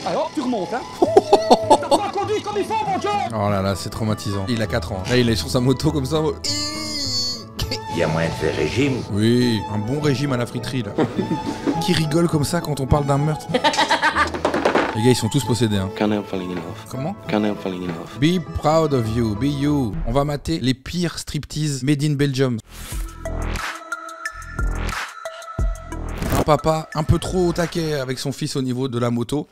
Alors, tu remontes, hein. T'as pas conduit comme il faut, mon Dieu. Oh là là, c'est traumatisant. Il a 4 ans. Là, il est sur sa moto comme ça. Il y a moyen de faire régime. Oui, un bon régime à la friterie, là. Qui rigole comme ça quand on parle d'un meurtre? Les gars, ils sont tous possédés, hein. Can't help falling in love. Comment? Can't help falling in love. Be proud of you, be you. On va mater les pires striptease made in Belgium. Un papa un peu trop au taquet avec son fils au niveau de la moto.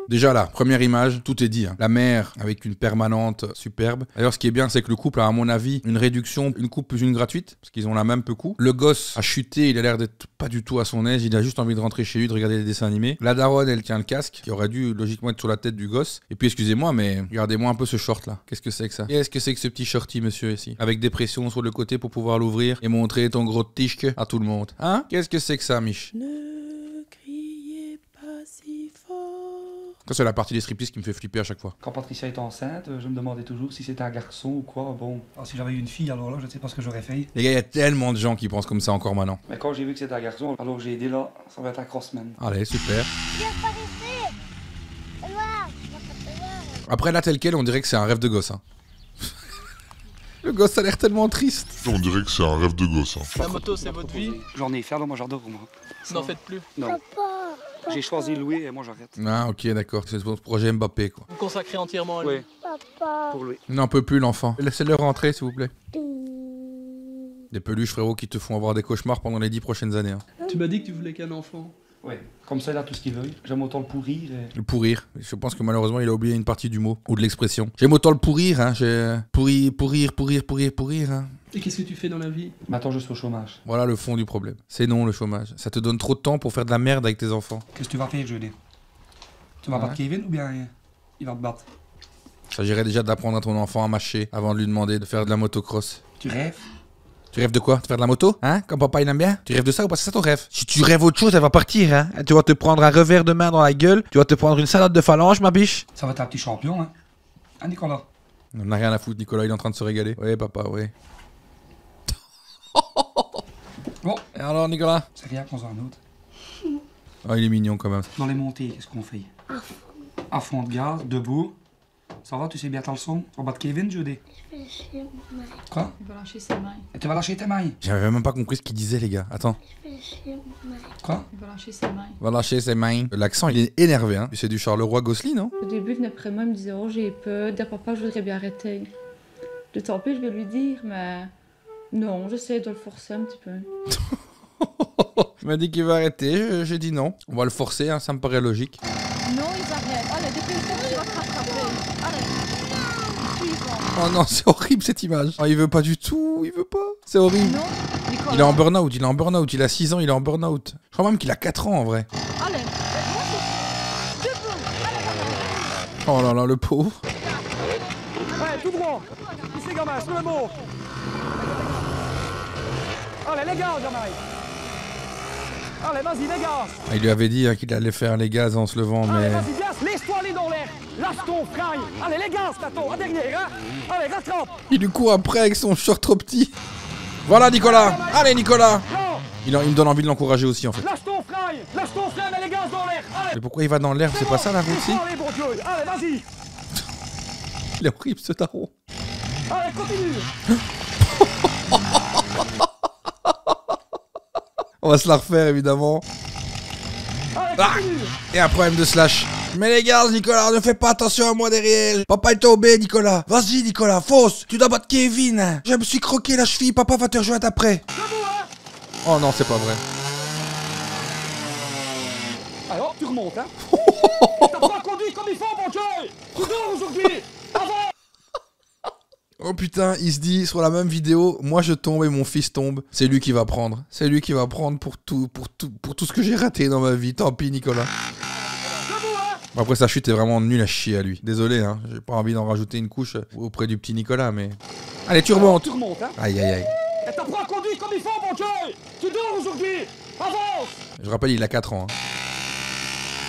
Déjà là, première image, tout est dit. Hein. La mère avec une permanente superbe. D'ailleurs, ce qui est bien, c'est que le couple a, à mon avis, une réduction, une coupe plus une gratuite, parce qu'ils ont la même peu coût. Le gosse a chuté, il a l'air d'être pas du tout à son aise, il a juste envie de rentrer chez lui, de regarder des dessins animés. La daronne, elle tient le casque, qui aurait dû logiquement être sur la tête du gosse. Et puis, excusez-moi, mais regardez-moi un peu ce short là. Qu'est-ce que c'est que ça? Qu'est-ce que c'est que ce petit shorty, monsieur, ici? Avec des pressions sur le côté pour pouvoir l'ouvrir et montrer ton gros tischke à tout le monde. Hein? Qu'est-ce que c'est que ça, Mich? Ne criez pas si fort. Ça, c'est la partie des striptease qui me fait flipper à chaque fois. Quand Patricia est enceinte, je me demandais toujours si c'était un garçon ou quoi. Bon, alors, si j'avais eu une fille, alors là, je ne sais pas ce que j'aurais fait. Les gars, il y a tellement de gens qui pensent comme ça encore maintenant. Mais quand j'ai vu que c'était un garçon, alors j'ai aidé là, ça va être un crossman. Allez, super. Viens par ici. Edouard, je vais pas te voir. Après, là, tel quel, on dirait que c'est un rêve de gosse. Hein. Le gosse a l'air tellement triste. On dirait que c'est un rêve de gosse. Hein. La moto, c'est votre vie. J'en ai fait, alors moi j'adore moi. N'en faites plus. Non, Papa, j'ai choisi louer et moi j'arrête. Ah, ok, d'accord. C'est pour projet Mbappé, quoi. Vous consacrez entièrement à lui. Oui, papa. pour louer. Il n'en peut plus, l'enfant. Laissez-le rentrer, s'il vous plaît. Des peluches, frérot, qui te font avoir des cauchemars pendant les 10 prochaines années. Hein. Tu m'as dit que tu voulais qu'un enfant. Ouais, comme ça il a tout ce qu'il veut. J'aime autant le pourrir. Et... Le pourrir. Je pense que malheureusement, il a oublié une partie du mot, ou de l'expression. J'aime autant le pourrir, hein. J'ai... Pourrir, hein. Et qu'est-ce que tu fais dans la vie? Maintenant je suis au chômage. Voilà le fond du problème. C'est non, le chômage. Ça te donne trop de temps pour faire de la merde avec tes enfants. Qu'est-ce que tu vas faire jeudi? Tu vas battre Kevin ou bien il va te battre? Il s'agirait déjà d'apprendre à ton enfant à mâcher avant de lui demander de faire de la motocross. Tu rêves? Tu rêves de quoi? De faire de la moto? Hein? Comme papa il aime bien? Tu rêves de ça ou pas? C'est ça ton rêve? Si tu rêves autre chose, elle va partir, hein? Tu vas te prendre un revers de main dans la gueule, tu vas te prendre une salade de phalange, ma biche. Ça va être un petit champion, hein? Hein, Nicolas? On n'a rien à foutre, Nicolas, il est en train de se régaler. Oui, papa, oui. Bon, Et alors, Nicolas? c'est rien qu'on un autre. Oh, il est mignon quand même. Dans les montées, qu'est-ce qu'on fait? À fond de gaz, debout. Ça va, tu sais bien ta leçon? On va battre Kevin jeudi. Je vais chez ma Quoi? Il va lâcher ses mains. Et tu vas lâcher tes mains? J'avais même pas compris ce qu'il disait, les gars. Attends. Je vais chez ma Quoi? Il va lâcher ses mains. Va lâcher ses mains. L'accent, il est énervé, hein. C'est du Charleroi Gosselin, non? Au début, il venait près de moi, il me disait oh j'ai peur, dire papa je voudrais bien arrêter. De tant pis, je vais lui dire, mais non, j'essaie de le forcer un petit peu. Il m'a dit qu'il va arrêter, j'ai dit non. On va le forcer, hein, ça me paraît logique. Non, ils arrêtent. Allez, depuis le temps, tu vas te rattraper. Allez. Oh non, c'est horrible cette image. Oh, il veut pas du tout, il veut pas. C'est horrible. Non, Nicolas. Il est en burn-out, il a 6 ans, il est en burn-out. Je crois même qu'il a 4 ans en vrai. Allez. Oh là là, le pauvre. Ouais, tout droit! Ici, gamin, sur le mot! Allez, les gars, gamin! Allez, vas-y, les gars! Ah, il lui avait dit hein, qu'il allait faire les gaz en se levant, Allez, mais... vas-y, viens, laisse-toi aller dans l'air! Lâche ton frein! Allez, les gars, Stato, à derrière, hein! Allez, rattrape! Il lui court après avec son short trop petit. Voilà Nicolas. Allez Nicolas. Non! Il me donne envie de l'encourager aussi en fait. Lâche ton frein! Lâche ton frein, mets les gaz dans l'air! Allez! Mais pourquoi il va dans l'herbe? C'est pas ça la route, si? Allez, bon Dieu! Allez, vas-y! Il est horrible ce tarot. Allez, continue! On va se la refaire évidemment. Allez, Ah continue! Et un problème de slash. Mais les gars, Nicolas, ne fais pas attention à moi derrière. Papa est tombé, Nicolas. Vas-y, Nicolas, fonce. Tu dois battre Kevin. Je me suis croqué la cheville. Papa va te rejoindre après. Debout, hein! Oh non, c'est pas vrai. Alors, tu remontes, hein? T'as pas conduit comme il faut, mon Dieu! Tu dors aujourd'hui! Avant! Oh putain, il se dit sur la même vidéo, moi je tombe et mon fils tombe. C'est lui qui va prendre. C'est lui qui va prendre pour tout ce que j'ai raté dans ma vie. Tant pis, Nicolas. Debout, hein! Bon, après, sa chute est vraiment nulle à chier à lui. Désolé, hein. J'ai pas envie d'en rajouter une couche auprès du petit Nicolas, mais... Allez, tu remontes. Tu remontes, hein? Aïe, aïe, aïe. Et t'as pas conduit comme il faut, mon Dieu! Tu dors aujourd'hui! Avance! Je rappelle, il a 4 ans. Hein.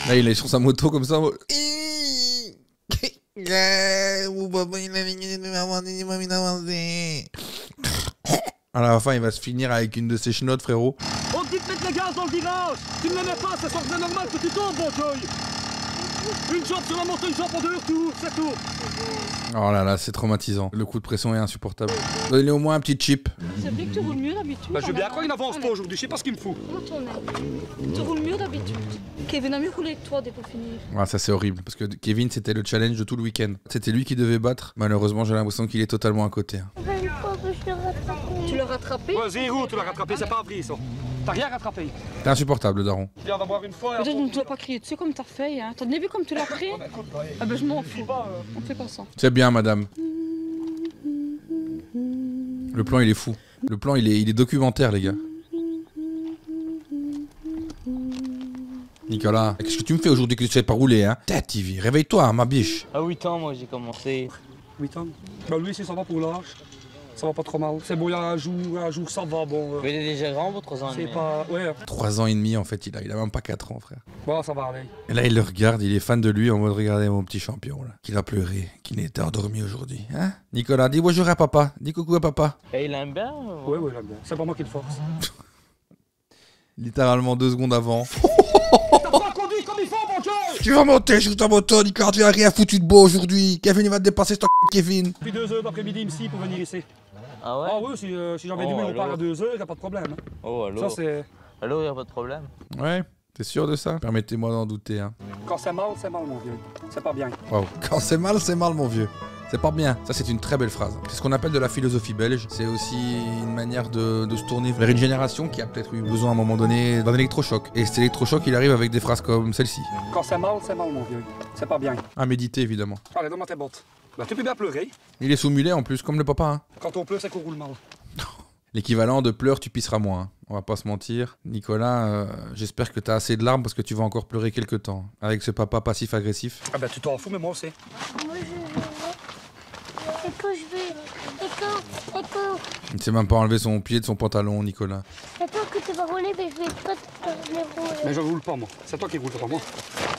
Là, il est sur sa moto comme ça. À la fin, il va se finir avec une de ses chenottes, frérot. On dit de mettre les gaz dans le virage. Tu ne l'aimais pas, c'est normal que tu tombes, bon Joy. Une jambe sur la moto, une jambe en deux retours, c'est tout. Oh là là, c'est traumatisant. Le coup de pression est insupportable. Donnez au moins un petit chip. C'est vrai que tu roules mieux d'habitude. Bah, je veux bien croire qu'il n'avance pas aujourd'hui, je sais pas ce qu'il me fout. Tu roules mieux d'habitude. Kevin a mieux roulé que toi dès pour finir. Ah, ça c'est horrible, parce que Kevin c'était le challenge de tout le week-end. C'était lui qui devait battre. Malheureusement, j'ai l'impression qu'il est totalement à côté. Hein. Tu l'as rattrapé? Ouais, zéro, tu l'as rattrapé, c'est pas appris ça. T'as rien rattrapé. T'es insupportable, le daron. Je viens d'avoir une fois. Peut-être que tu dois pas crier dessus comme t'as fait. Hein. T'as bien vu comme tu l'as pris? Ah ben je m'en fous. On fait pas ça. C'est bien, madame. Le plan, il est fou. Le plan, il est documentaire, les gars. Nicolas, qu'est-ce que tu me fais aujourd'hui que tu sais pas rouler, hein? Tête, Ivy, réveille-toi, ma biche. À 8 ans, moi, j'ai commencé. 8 ans. Bah, lui, si ça va pour l'âge, ça va pas trop mal. C'est bon, il y a un jour, ça va, bon. Mais il est déjà grand, votre 3 ans. C'est pas. Ouais. 3 ans et demi, en fait, il a même pas 4 ans, frère. Bon, ça va aller. Et là, il le regarde, il est fan de lui en mode regardez mon petit champion, là. Qu'il a pleuré, qu'il n'était endormi aujourd'hui, hein? Nicolas, dis bonjour à papa, dis coucou à papa. Et il aime bien? Ouais, ouais, j'aime bien. C'est pas moi qui le force. Littéralement 2 secondes avant. T'as pas conduit comme il faut, mon Dieu! Tu vas monter sur ta moto, Nicolas, tu n'as rien foutu de beau aujourd'hui. Kevin, il va te dépasser, ton Kevin. Depuis 2 heures d'après-midi, ici pour venir ici. Ah ouais? Ah oui, si j'avais dû, on part à 2 heures, y'a pas de problème. Hein. Oh, allô? Ça, c'est. Allô, y a pas de problème? Ouais, t'es sûr de ça? Permettez-moi d'en douter, hein. Quand c'est mal, mon vieux. C'est pas bien. Wow. Quand c'est mal, mon vieux. C'est pas bien. Ça, c'est une très belle phrase. C'est ce qu'on appelle de la philosophie belge. C'est aussi une manière de se tourner vers une génération qui a peut-être eu besoin à un moment donné d'un électrochoc. Et cet électrochoc, il arrive avec des phrases comme celle-ci. Quand c'est mal, mon vieux. C'est pas bien. À méditer, évidemment. Allez, donne-moi tes bottes. Bah, tu peux bien pleurer. Il est sous mulet en plus, comme le papa, hein. Quand on pleure, c'est qu'on roule mal. L'équivalent de pleure, tu pisseras moins. Hein. On va pas se mentir. Nicolas, j'espère que t'as assez de larmes parce que tu vas encore pleurer quelques temps. Avec ce papa passif-agressif. Ah bah, tu t'en fous, mais moi aussi. Moi, je vais. Et quand je vais. Et quand. Il ne sait même pas enlever son pied de son pantalon, Nicolas. Et toi que tu vas rouler, mais je vais pas te rouler. Mais je roule pas, moi. C'est toi qui roules, pas moi.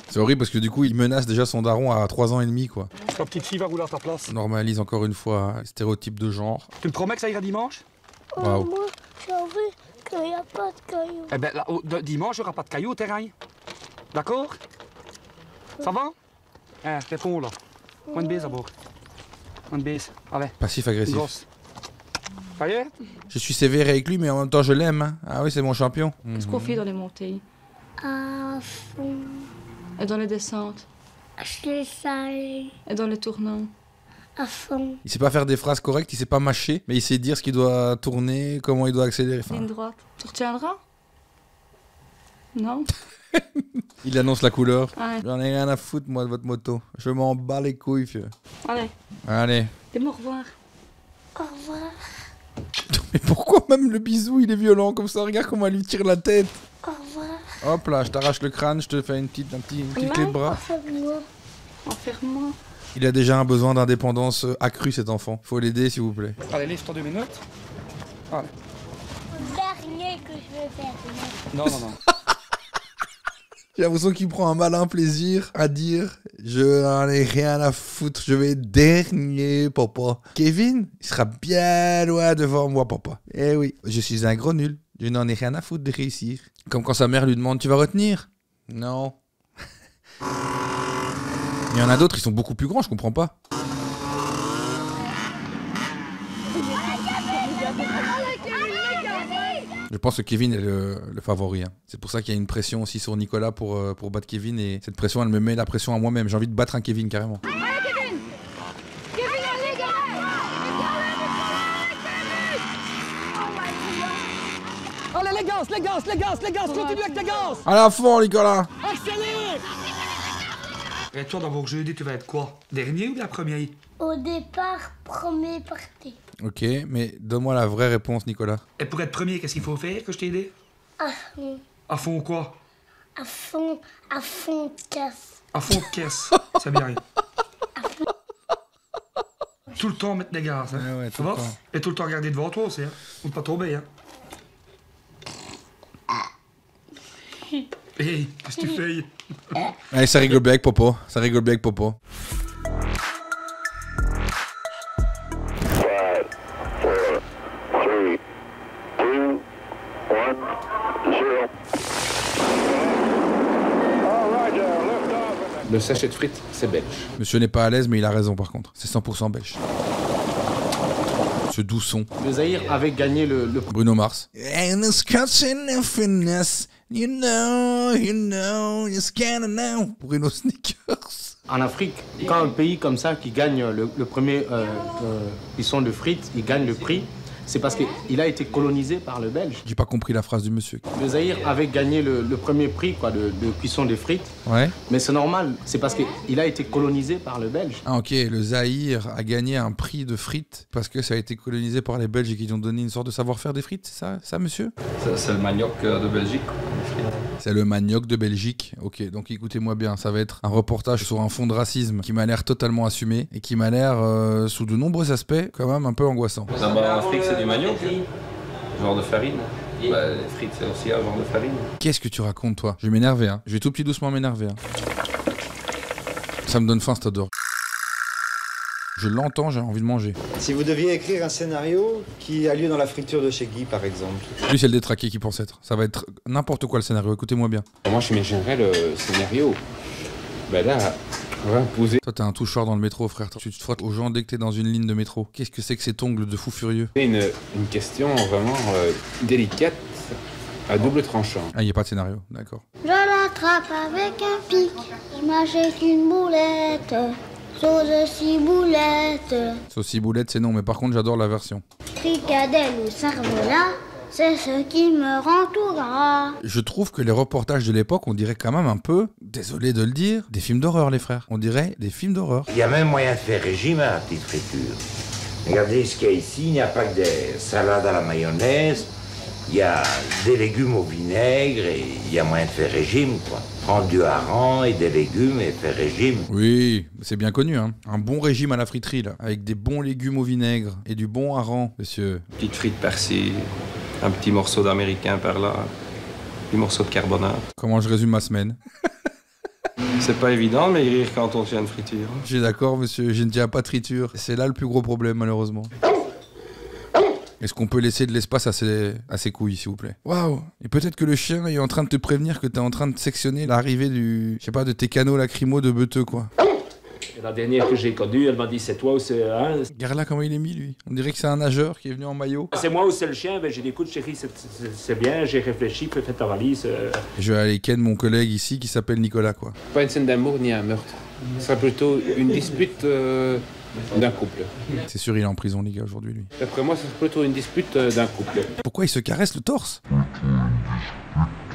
C'est horrible parce que du coup, il menace déjà son daron à 3 ans et demi, quoi. Ta petite fille va rouler à ta place. Normalise encore une fois les stéréotypes de genre. Tu me promets que ça ira dimanche? Waouh. Moi, j'ai envie qu'il n'y a pas de cailloux. Eh ben, là, dimanche, il n'y aura pas de cailloux au terrain. D'accord? Ça va? Hein, réponds là. Moins de bise d'abord. Moins de bise. Allez, Passif-agressif. grosse. Ça y est? Je suis sévère avec lui, mais en même temps, je l'aime. Hein. Ah oui, c'est mon champion. Qu'est-ce qu'on fait dans les montées? À fond. Et dans les descentes? Je les salé. Et dans les tournants? À fond. Il sait pas faire des phrases correctes, il sait pas mâcher, mais il sait dire ce qu'il doit tourner, comment il doit accélérer. Enfin, Ligne droite. Tu retiendras? Non? il annonce la couleur. Ouais. J'en ai rien à foutre, moi, de votre moto. Je m'en bats les couilles, vieux. Allez, Allez. dis-moi au revoir. Au revoir. Mais pourquoi même le bisou, il est violent comme ça? Regarde comment elle lui tire la tête. Au revoir. Hop là, je t'arrache le crâne, je te fais une petite clé de bras. Enferme-moi. Enferme-moi. Il a déjà un besoin d'indépendance accru, cet enfant. Faut l'aider, s'il vous plaît. Allez, lève-toi 2 minutes. Allez. Dernier que je vais faire. Non, non, non. J'ai l'impression qu'il prend un malin plaisir à dire « Je n'en ai rien à foutre, je vais dernier, papa. » Kevin, il sera bien loin devant moi, papa. Eh oui, je suis un gros nul. Je n'en ai rien à foutre de réussir. Comme quand sa mère lui demande « Tu vas retenir ?» Non. Il y en a d'autres, ils sont beaucoup plus grands, je comprends pas. Je pense que Kevin est le favori. Hein. C'est pour ça qu'il y a une pression aussi sur Nicolas pour battre Kevin. Et cette pression, elle me met la pression à moi-même. J'ai envie de battre un Kevin carrément. Allez, les gaz, continue avec tes gaz. À la fond, Nicolas. Accélère. Et toi, dans vos jeudi, tu vas être quoi? Dernier ou bien premier? Au départ, premier parti. Ok, mais donne-moi la vraie réponse, Nicolas. Et pour être premier, qu'est-ce qu'il faut faire que je t'ai aidé? À fond. À fond quoi? À fond casse. À fond de caisse. C'est bien. Tout le temps mettre des gaz, hein. Ouais, Ça tout le va? temps. Et tout le temps regarder devant toi aussi, hein. Pour ne pas tomber, hein. Hey, qu'est-ce que tu fais? Allez, ça rigole bien avec Popo. Ça rigole bien avec Popo. 5, 4, 3, 2, 1, 0. Le sachet de frites, c'est belge. Monsieur n'est pas à l'aise, mais il a raison par contre. C'est 100% belge. Ce doux son. Le Zaïre avait gagné le Bruno Mars. Bruno Sneakers. En Afrique, quand un pays comme ça qui gagne le premier cuisson de frites, il gagne le prix, c'est parce qu'il a été colonisé par le Belge. J'ai pas compris la phrase du monsieur. Le Zaïre avait gagné le premier prix quoi, de cuisson de frites, Ouais. mais c'est normal, c'est parce qu'il a été colonisé par le Belge. Ah ok, le Zaïre a gagné un prix de frites parce que ça a été colonisé par les Belges et qu'ils ont donné une sorte de savoir-faire des frites, c'est ça monsieur? C'est le manioc de Belgique. C'est le manioc de Belgique. Ok, donc écoutez-moi bien, ça va être un reportage sur un fond de racisme qui m'a l'air totalement assumé et qui m'a l'air, sous de nombreux aspects, quand même un peu angoissant. En Afrique, c'est du manioc, genre de farine. Bah, les frites, c'est aussi un genre de farine. Qu'est-ce que tu racontes, toi? Je vais m'énerver, hein. Je vais tout petit doucement m'énerver, hein. Ça me donne faim, cette odeur. Je l'entends, j'ai envie de manger. Si vous deviez écrire un scénario qui a lieu dans la friture de chez Guy, par exemple. Lui, c'est le détraqué qui pense être. Ça va être n'importe quoi le scénario, écoutez-moi bien. Moi, je m'imaginerais le scénario. Ben là, on va poser Toi, t'es un toucheur dans le métro, frère. Tu te frottes aux gens dès que t'es dans une ligne de métro. Qu'est-ce que c'est que cet ongle de fou furieux? une question vraiment délicate, à double tranchant. Ah, il n'y a pas de scénario, d'accord. Je l'attrape avec un pic, je m'achète une boulette, sauce ciboulette, Sauce ciboulette, c'est non, mais par contre, j'adore la version. fricadelle ou cervelas, c'est ce qui me rend tout gras. Je trouve que les reportages de l'époque, on dirait quand même un peu, désolé de le dire, des films d'horreur, les frères. On dirait des films d'horreur. Il y a même moyen de faire régime à la petite friture. Regardez ce qu'il y a ici, il n'y a pas que des salades à la mayonnaise, il y a des légumes au vinaigre et il y a moyen de faire régime, quoi. Prendre du hareng et des légumes et faire régime. Oui, c'est bien connu, hein. Un bon régime à la friterie, là, avec des bons légumes au vinaigre et du bon hareng, monsieur. Petite frite persille, un petit morceau d'américain par là, un petit morceau de carbonate. Comment je résume ma semaine? C'est pas évident, mais rire quand on tient une friture. Je suis d'accord, monsieur, je ne tiens pas de triture. C'est là le plus gros problème, malheureusement. Est-ce qu'on peut laisser de l'espace à ses couilles, s'il vous plaît? Waouh! Et peut-être que le chien est en train de te prévenir que t'es en train de sectionner l'arrivée du... Je sais pas, de tes canaux lacrymaux de beuteux, quoi. Et la dernière que j'ai connue, elle m'a dit c'est toi ou c'est... Hein? Regarde là comment il est mis, lui. On dirait que c'est un nageur qui est venu en maillot. C'est moi ou c'est le chien? Ben, j'ai dit écoute chérie, c'est bien, j'ai réfléchi, fais ta valise. Je vais aller ken mon collègue ici qui s'appelle Nicolas, quoi. Pas une scène d'amour ni un meurtre. Ce sera plutôt une dispute d'un couple. C'est sûr, il est en prison, les gars, aujourd'hui, lui. D'après moi, ce sera plutôt une dispute d'un couple. Pourquoi il se caresse le torse?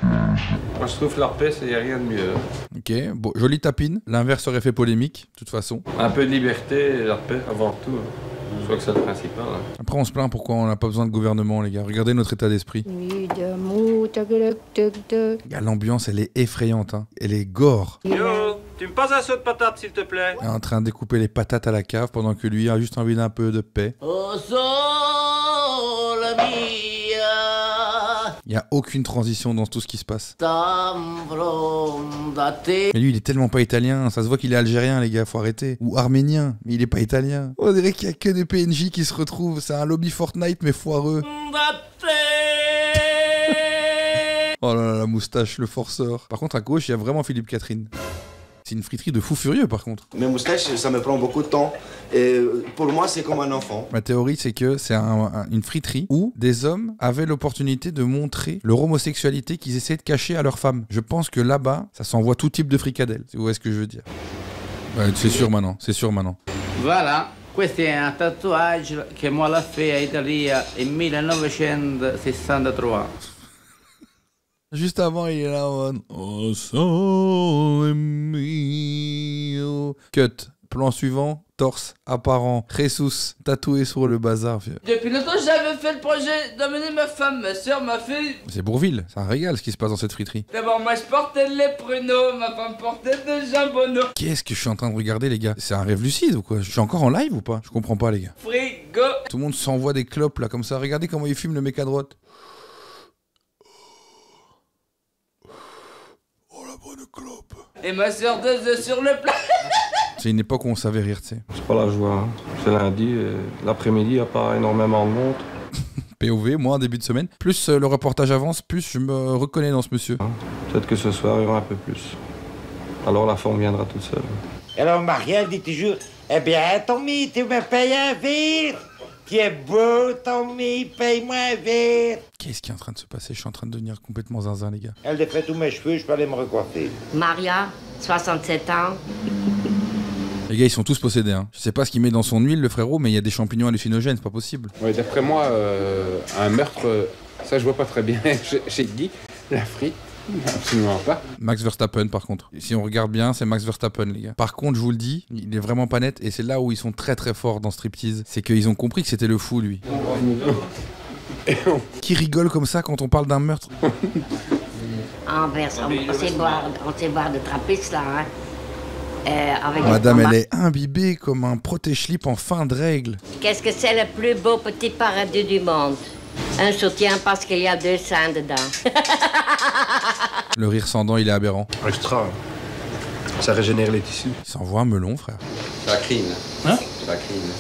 Moi, je trouve que la paix, il n'y a rien de mieux. Ok, bon, jolie tapine. L'inverse aurait fait polémique, de toute façon. Un peu de liberté et la paix avant tout. Je crois que c'est le principal. Hein. Après, on se plaint pourquoi on n'a pas besoin de gouvernement, les gars. Regardez notre état d'esprit. Gars, l'ambiance, elle est effrayante, hein. Elle est gore. Yo, tu me passes un saut de patate, s'il te plaît? Il est en train de découper les patates à la cave pendant que lui a juste envie d'un peu de paix. Oh, sole mia, Il n'y a aucune transition dans tout ce qui se passe. t'ambrondate. Mais lui, il est tellement pas italien. Ça se voit qu'il est algérien, les gars. Faut arrêter. Ou arménien. Mais il est pas italien. On dirait qu'il y a que des PNJ qui se retrouvent. C'est un lobby Fortnite, mais foireux. Oh là là, la moustache, le forceur. Par contre, à gauche, il y a vraiment Philippe Catherine. C'est une friterie de fou furieux, par contre. Mes moustaches, ça me prend beaucoup de temps. Et pour moi, c'est comme un enfant. Ma théorie, c'est que c'est une friterie où des hommes avaient l'opportunité de montrer leur homosexualité qu'ils essaient de cacher à leurs femmes. Je pense que là-bas, ça s'envoie tout type de fricadelle. Si vous voyez ce que je veux dire. C'est sûr maintenant, c'est sûr maintenant. Voilà, questo è un tatuaggio che moi l'ha fait a Italia in 1963. Juste avant, il est là en mode Oh, sole mio. Cut. Plan suivant, torse apparent. Jesus tatoué sur le bazar, vieux. Depuis longtemps, j'avais fait le projet d'amener ma femme, ma soeur, ma fille. C'est Bourville, c'est un régal ce qui se passe dans cette friterie. D'abord, moi je portais les pruneaux, ma femme portait des jambonneaux. Qu'est-ce que je suis en train de regarder, les gars? C'est un rêve lucide ou quoi? Je suis encore en live ou pas? Je comprends pas, les gars. Frigo. Tout le monde s'envoie des clopes là, comme ça. Regardez comment il filme le mec à droite. Oh la bonne clope. Et ma soeur 2 œufs sur le plat. C'est une époque où on savait rire, tu sais. C'est pas la joie. Hein. C'est lundi, l'après-midi, il n'y a pas énormément de monde. POV, moi, en début de semaine. Plus le reportage avance, plus je me reconnais dans ce monsieur. Peut-être que ce soir, il y aura un peu plus. alors la forme viendra toute seule. Et alors Marielle dit toujours, eh bien Tommy, tu me payes un verre. Tu es beau Tommy, paye-moi un verre. Qu'est-ce qui est en train de se passer? Je suis en train de devenir complètement zinzin, les gars. Elle défait tous mes cheveux, je peux aller me recoiffer. Maria, 67 ans. Les gars, ils sont tous possédés. Hein. Je sais pas ce qu'il met dans son huile, le frérot, mais il y a des champignons hallucinogènes, c'est pas possible. Ouais, d'après moi, un meurtre, ça je vois pas très bien chez Guy. La frite, absolument pas. Max Verstappen, par contre. Si on regarde bien, c'est Max Verstappen, les gars. Par contre, je vous le dis, il est vraiment pas net, et c'est là où ils sont très très forts dans Striptease. C'est qu'ils ont compris que c'était le fou, lui. Qui rigole comme ça quand on parle d'un meurtre? On sait boire de trappiste, là, hein. Avec Madame, elle est imbibée comme un protège-slip en fin de règle. Qu'est-ce que c'est le plus beau petit paradis du monde? Un soutien parce qu'il y a 2 seins dedans. Le rire sans dents, il est aberrant. Extra. Ça régénère les tissus. Ça envoie un melon, frère. C'est la crise. Hein? C'est la crise.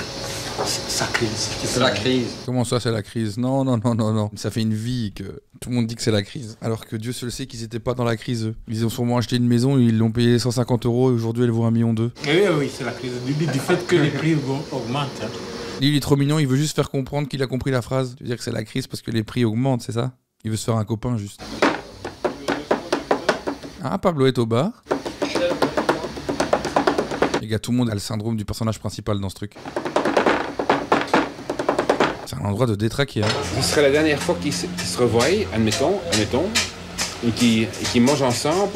Ça crise. C'est la crise. Comment ça, c'est la crise? Non, non, non, non, non. Ça fait une vie que tout le monde dit que c'est la crise. Alors que Dieu seul sait qu'ils étaient pas dans la crise, eux. Ils ont sûrement acheté une maison, ils l'ont payé 150 € et aujourd'hui elle vaut 1,2 million. Oui, c'est la crise. Du fait que les prix augmentent. Hein. Lui, il est trop mignon, il veut juste faire comprendre qu'il a compris la phrase. Tu veux dire que c'est la crise parce que les prix augmentent, c'est ça? Il veut se faire un copain, juste. Ah, Pablo est au bar. Les gars, tout le monde a le syndrome du personnage principal dans ce truc. C'est un endroit de détraquer. Hein. Ce serait la dernière fois qu'ils se revoient, admettons, et qu'ils mangent ensemble,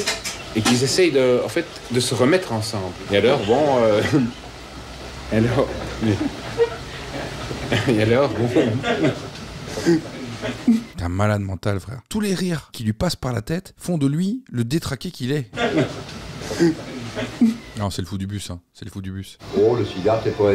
et qu'ils essayent de se remettre ensemble. Et alors, bon... Et alors, bon... T'es un malade mental, frère. Tous les rires qui lui passent par la tête font de lui le détraqué qu'il est. Non, c'est le fou du bus, hein. C'est le fou du bus. Oh, le sida, c'est pour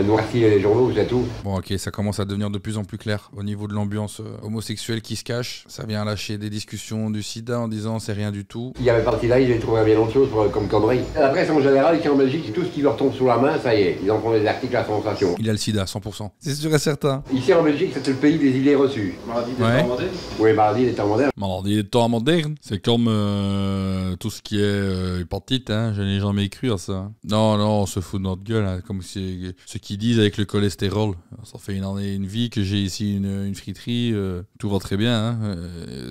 noircir les journaux, c'est tout. Bon, ok, ça commence à devenir de plus en plus clair. Au niveau de l'ambiance homosexuelle qui se cache, ça vient lâcher des discussions du sida en disant c'est rien du tout. Il y avait parti là, ils avaient trouvé bien autre chose comme connerie. La presse en général, ici en Belgique, tout ce qui leur tombe sous la main, ça y est, ils en font des articles à sensation. Il a le sida, 100%. C'est sûr et certain. Ici en Belgique, c'est le pays des idées reçues. Maladie des temps modernes. Oui, maladie des temps modernes. Maladie des temps modernes, c'est comme tout ce qui est hépatite, hein. Je n'ai jamais cru à ça. Non, non, on se fout de notre gueule, hein, comme ce qu'ils disent avec le cholestérol. Ça fait une vie que j'ai ici une friterie, tout va très bien. Hein.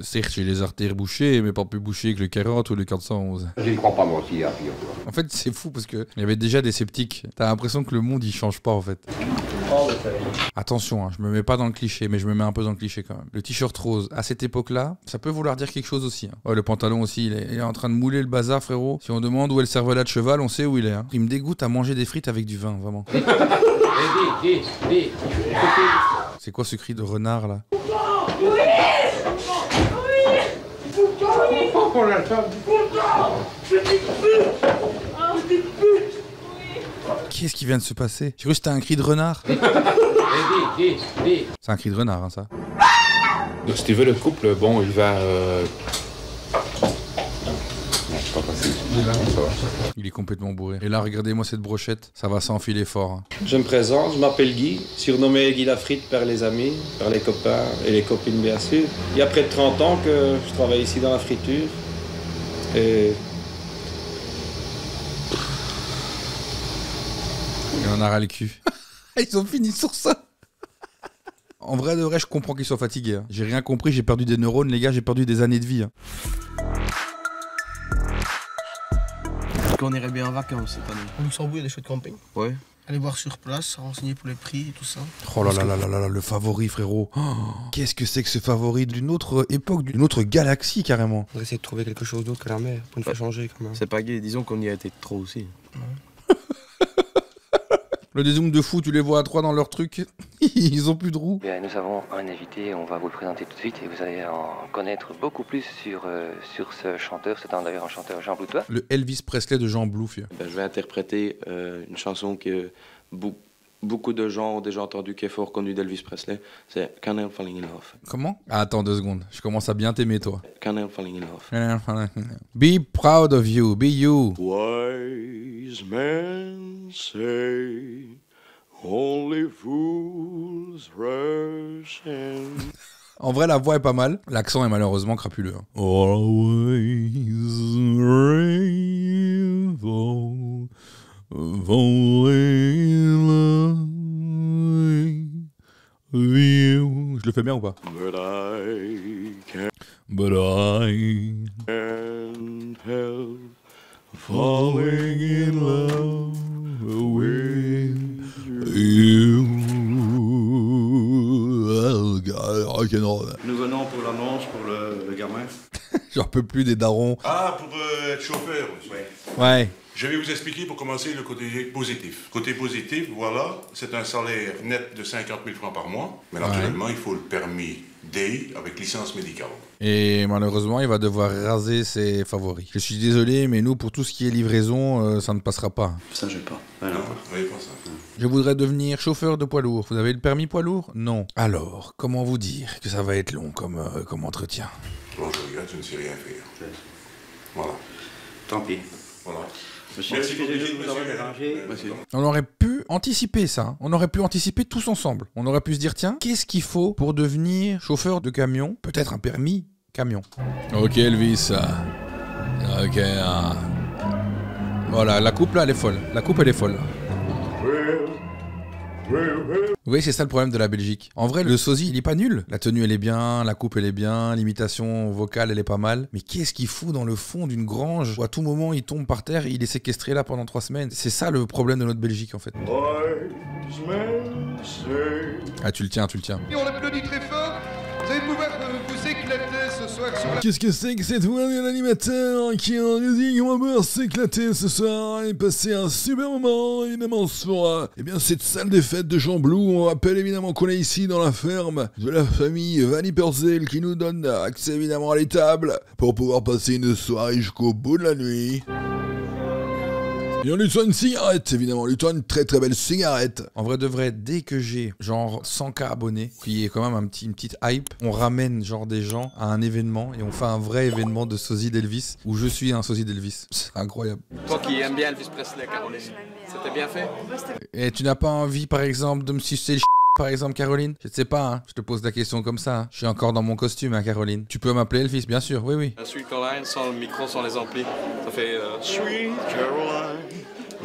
Certes, j'ai les artères bouchées, mais pas plus bouchées que le 40 ou le 411. Je ne crois pas, moi aussi, hein, en fait, c'est fou parce qu'il y avait déjà des sceptiques. T'as l'impression que le monde, il change pas, en fait. Attention, hein, je me mets pas dans le cliché, mais je me mets un peu dans le cliché quand même. Le t-shirt rose, à cette époque-là, ça peut vouloir dire quelque chose aussi. Hein. Ouais, le pantalon aussi, il est en train de mouler le bazar, frérot. Si on demande où est le cervelas de cheval, on sait où il est. Hein. Il me dégoûte à manger des frites avec du vin, vraiment. C'est quoi ce cri de renard, là? Qu'est-ce qui vient de se passer? J'ai cru que c'était un cri de renard. C'est un cri de renard, hein, ça. Donc, si tu veux, le couple, bon, il va... Il est complètement bourré. Et là, regardez-moi cette brochette, ça va s'enfiler fort. Hein. Je me présente, je m'appelle Guy, surnommé Guy la frite par les amis, par les copains et les copines bien sûr. Il y a près de 30 ans que je travaille ici dans la friture. Et... Il en a ras le cul. Ils ont fini sur ça. En vrai de vrai, je comprends qu'ils soient fatigués. Hein. J'ai rien compris, j'ai perdu des neurones, les gars, j'ai perdu des années de vie. Hein. Qu'on irait bien en vacances cette année. Au Luxembourg, il y a des chouettes camping. Ouais. Aller voir sur place, se renseigner pour les prix et tout ça. Oh là là là là là, le favori, frérot. Oh, qu'est-ce que c'est que ce favori d'une autre époque, d'une autre galaxie, carrément. On va essayer de trouver quelque chose d'autre que la mer, pour nous faire changer quand même. C'est pas gay, disons qu'on y a été trop aussi. Ouais. Le dézoom de fou, tu les vois à 3 dans leur truc, ils ont plus de roues. Bien, nous avons un invité, on va vous le présenter tout de suite et vous allez en connaître beaucoup plus sur ce chanteur. C'est d'ailleurs un chanteur Jean Bloutois. Le Elvis Presley de Jean Blouf. Ben, je vais interpréter une chanson que beaucoup de gens ont déjà entendu, qui est fort connue d'Elvis Presley. C'est Can't Help Falling in Love. Comment? Ah, attends 2 secondes, je commence à bien t'aimer toi. Can't Help Falling in Love. Be proud of you, be you. Wise men say only fools rush in. En vrai, la voix est pas mal. L'accent est malheureusement crapuleux. Hein. Always rain. Je le fais bien ou pas? But I can't help falling in love with you. Nous venons pour l'annonce pour le gamin. J'en peux plus des darons. Ah, pour être chauffeur. Ouais. Je vais vous expliquer pour commencer le côté positif. Côté positif, voilà, c'est un salaire net de 50 000 francs par mois. Mais naturellement, il faut le permis D avec licence médicale. Et malheureusement, il va devoir raser ses favoris. Je suis désolé, mais nous, pour tout ce qui est livraison, ça ne passera pas. Ça, j'ai pas. Non, oui, pas ça. Je voudrais devenir chauffeur de poids lourd. Vous avez le permis poids lourd? Non. Alors, comment vous dire que ça va être long comme entretien? Bon, je regrette, je ne sais rien faire. Voilà. Tant pis. Voilà. Monsieur, excusez-nous de vous avoir dérangé. On aurait pu anticiper ça. Hein. On aurait pu anticiper tous ensemble. On aurait pu se dire, tiens, qu'est-ce qu'il faut pour devenir chauffeur de camion? Peut-être un permis camion. Ok, Elvis. Ok. Voilà, la coupe là, elle est folle. La coupe, elle est folle. Oui, c'est ça le problème de la Belgique. En vrai, le sosie, il est pas nul. La tenue, elle est bien, la coupe, elle est bien, l'imitation vocale, elle est pas mal. Mais qu'est-ce qu'il fout dans le fond d'une grange où à tout moment, il tombe par terre et il est séquestré là pendant 3 semaines? C'est ça le problème de notre Belgique, en fait. Ah, tu le tiens, tu le tiens. Et on applaudit très fort. Vous allez pouvoir vous éclater ce soir sur la... Qu'est-ce que c'est que cette voix de l'animateur qui nous dit qu'on va pouvoir s'éclater ce soir et passer un super moment, évidemment, sur cette salle des fêtes de Jean Blou. On rappelle évidemment qu'on est ici dans la ferme de la famille Van Ypersel qui nous donne accès évidemment à l'étable pour pouvoir passer une soirée jusqu'au bout de la nuit. Et on lui donne une cigarette, évidemment, on lui donne une très très belle cigarette. En vrai de vrai, dès que j'ai genre 100K abonnés, qui est quand même une petite hype, on ramène genre des gens à un événement et on fait un vrai événement de sosie d'Elvis où je suis un sosie d'Elvis. C'est incroyable. Toi qui aimes bien Elvis Presley, Caroline, c'était bien fait? Et tu n'as pas envie par exemple de me sucer le par exemple, Caroline? Je ne sais pas, hein. Je te pose la question comme ça. Hein. Je suis encore dans mon costume, hein, Caroline. Tu peux m'appeler Elvis, bien sûr, oui, oui. Sweet Caroline, sans le micro, sans les amplis. Ça fait... Sweet Caroline,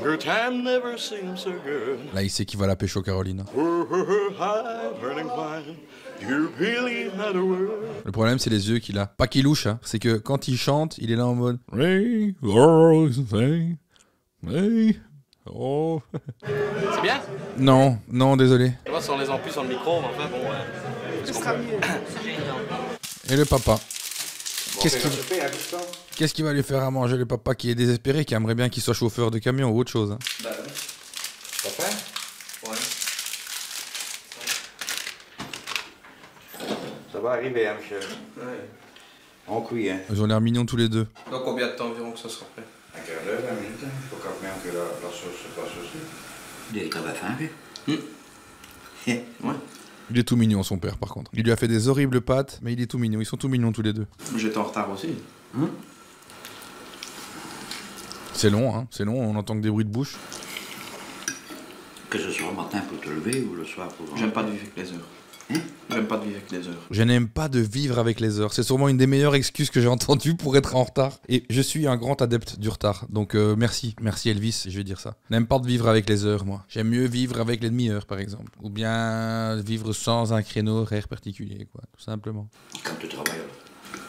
your time never seems so good. Là, il sait qu'il va la pécho, Caroline. Le problème, c'est les yeux qu'il a. Pas qu'il louche, hein. C'est que quand il chante, il est là en mode... Oh. C'est bien? Non, non, désolé. Tu vois, sans les amplis, sans le micro, enfin bon... Ce sera mieux. Et le papa? Bon, Qu'est-ce qu'il va lui faire à manger, le papa qui est désespéré, qui aimerait bien qu'il soit chauffeur de camion ou autre chose, hein? Bah oui. Papa? Ouais. Ça va arriver, hein, monsieur? Ouais. On cuit, hein. Ils ont l'air mignons tous les deux. Dans combien de temps environ que ça sera prêt? Un quart d'heure, 20 minutes, hein. Faut quand même que la sauce se fasse aussi. Il est très fin, lui. Ouais. Il est tout mignon, son père, par contre. Il lui a fait des horribles pâtes, mais il est tout mignon. Ils sont tout mignons tous les deux. J'étais en retard aussi. C'est long, hein. C'est long, on entend que des bruits de bouche. Que ce soit le matin pour te lever ou le soir pour... J'aime pas de vivre avec les heures. J'aime pas de vivre avec les heures. Je n'aime pas de vivre avec les heures. C'est sûrement une des meilleures excuses que j'ai entendues pour être en retard. Et je suis un grand adepte du retard. Donc merci. Merci Elvis, je vais dire ça. N'aime pas de vivre avec les heures, moi. J'aime mieux vivre avec les demi-heures, par exemple. Ou bien vivre sans un créneau horaire particulier, quoi. Tout simplement. Quand tu travailles.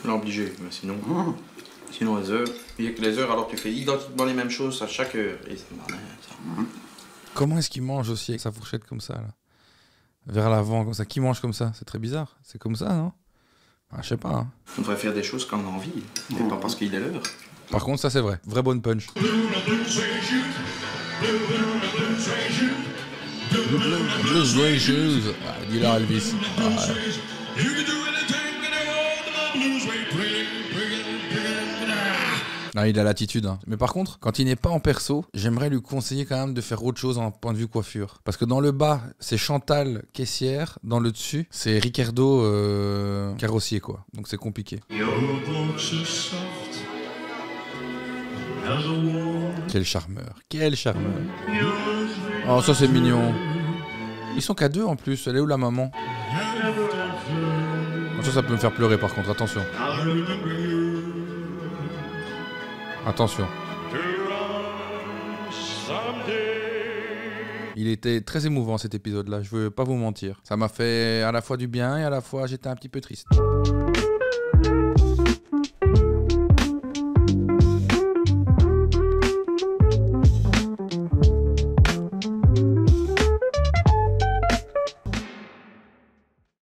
L'obligé, mais sinon... Sinon les heures. Il y a que les heures, alors tu fais identiquement les mêmes choses à chaque heure. Et c'est marrant, ça. Comment est-ce qu'il mange aussi avec sa fourchette comme ça, là? Vers l'avant, comme ça. Qui mange comme ça? C'est très bizarre. C'est comme ça, non? Ah, je sais pas. Hein. On devrait faire des choses quand on a envie, et pas parce qu'il est l'heure. Par contre, ça c'est vrai. Vraie bonne punch. Blue suede shoes. Ah, dis-leur Elvis. Ah, non, il a l'attitude. Hein. Mais par contre, quand il n'est pas en perso, j'aimerais lui conseiller quand même de faire autre chose en point de vue coiffure. Parce que dans le bas, c'est Chantal caissière. Dans le dessus, c'est Ricardo carrossier, quoi. Donc c'est compliqué. Quel charmeur. Quel charmeur. Oh, ça c'est mignon. Ils sont qu'à 2 en plus. Elle est où la maman? Ça peut me faire pleurer par contre. Attention. Attention. Il était très émouvant cet épisode-là, je veux pas vous mentir. Ça m'a fait à la fois du bien et à la fois j'étais un petit peu triste.